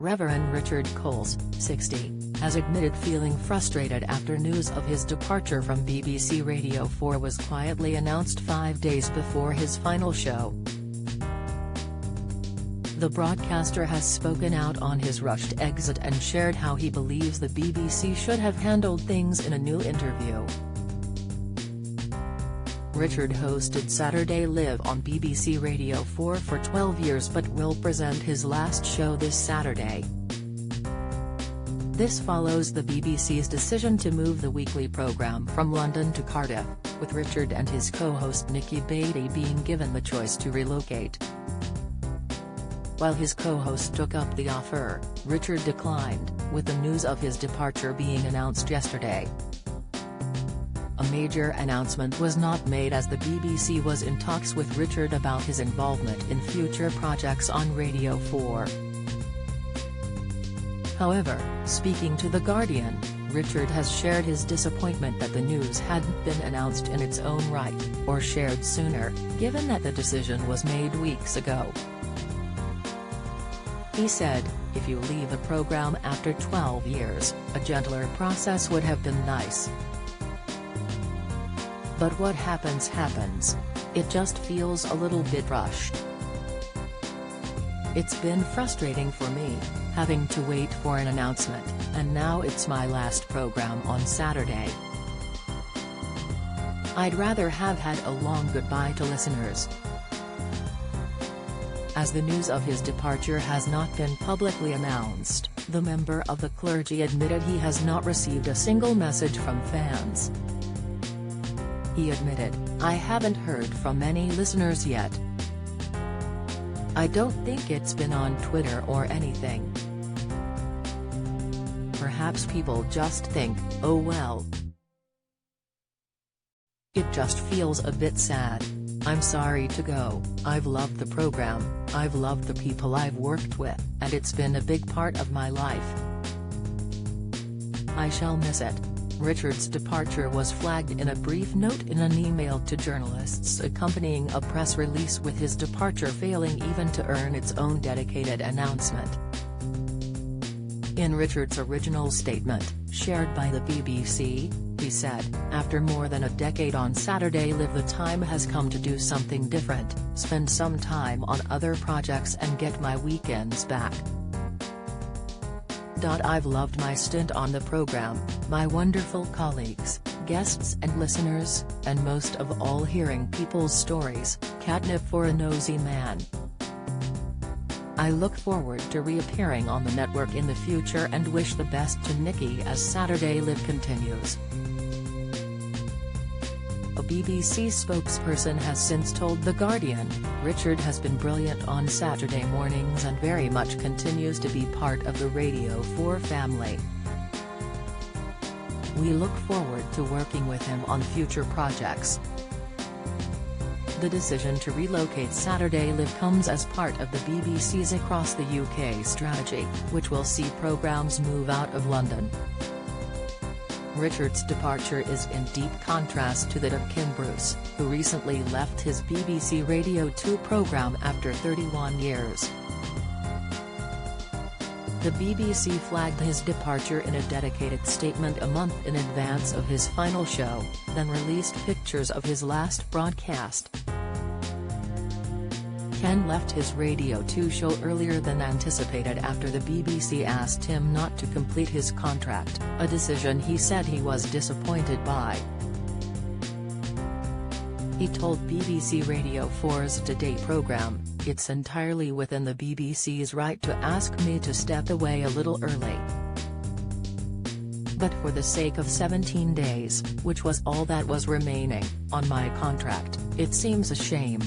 Rev Richard Coles, 60, has admitted feeling frustrated after news of his departure from BBC Radio 4 was quietly announced 5 days before his final show. The broadcaster has spoken out on his rushed exit and shared how he believes the BBC should have handled things in a new interview. Richard hosted Saturday Live on BBC Radio 4 for 12 years but will present his last show this Saturday. This follows the BBC's decision to move the weekly programme from London to Cardiff, with Richard and his co-host Nikki Beattie being given the choice to relocate. While his co-host took up the offer, Richard declined, with the news of his departure being announced yesterday. A major announcement was not made as the BBC was in talks with Richard about his involvement in future projects on Radio 4. However, speaking to The Guardian, Richard has shared his disappointment that the news hadn't been announced in its own right, or shared sooner, given that the decision was made weeks ago. He said, "If you leave the programme after 12 years, a gentler process would have been nice. But what happens happens. It just feels a little bit rushed. It's been frustrating for me, having to wait for an announcement, and now it's my last program on Saturday. I'd rather have had a long goodbye to listeners." As the news of his departure has not been publicly announced, the member of the clergy admitted he has not received a single message from fans. He admitted, "I haven't heard from any listeners yet. I don't think it's been on Twitter or anything. Perhaps people just think, oh well. It just feels a bit sad. I'm sorry to go. I've loved the program, I've loved the people I've worked with, and it's been a big part of my life. I shall miss it." Richard's departure was flagged in a brief note in an email to journalists accompanying a press release, with his departure failing even to earn its own dedicated announcement. In Richard's original statement, shared by the BBC, he said, "After more than a decade on Saturday Live, the time has come to do something different, spend some time on other projects and get my weekends back. I've loved my stint on the programme, my wonderful colleagues, guests and listeners, and most of all hearing people's stories, catnip for a nosy man. I look forward to reappearing on the network in the future and wish the best to Nikki as Saturday Live continues." A BBC spokesperson has since told The Guardian, "Richard has been brilliant on Saturday mornings and very much continues to be part of the Radio 4 family. We look forward to working with him on future projects." The decision to relocate Saturday Live comes as part of the BBC's Across the UK strategy, which will see programmes move out of London. Richard's departure is in deep contrast to that of Kim Bruce, who recently left his BBC Radio 2 programme after 31 years. The BBC flagged his departure in a dedicated statement a month in advance of his final show, then released pictures of his last broadcast. Ken left his Radio 2 show earlier than anticipated after the BBC asked him not to complete his contract, a decision he said he was disappointed by. He told BBC Radio 4's Today programme, "It's entirely within the BBC's right to ask me to step away a little early. But for the sake of 17 days, which was all that was remaining, on my contract, it seems a shame."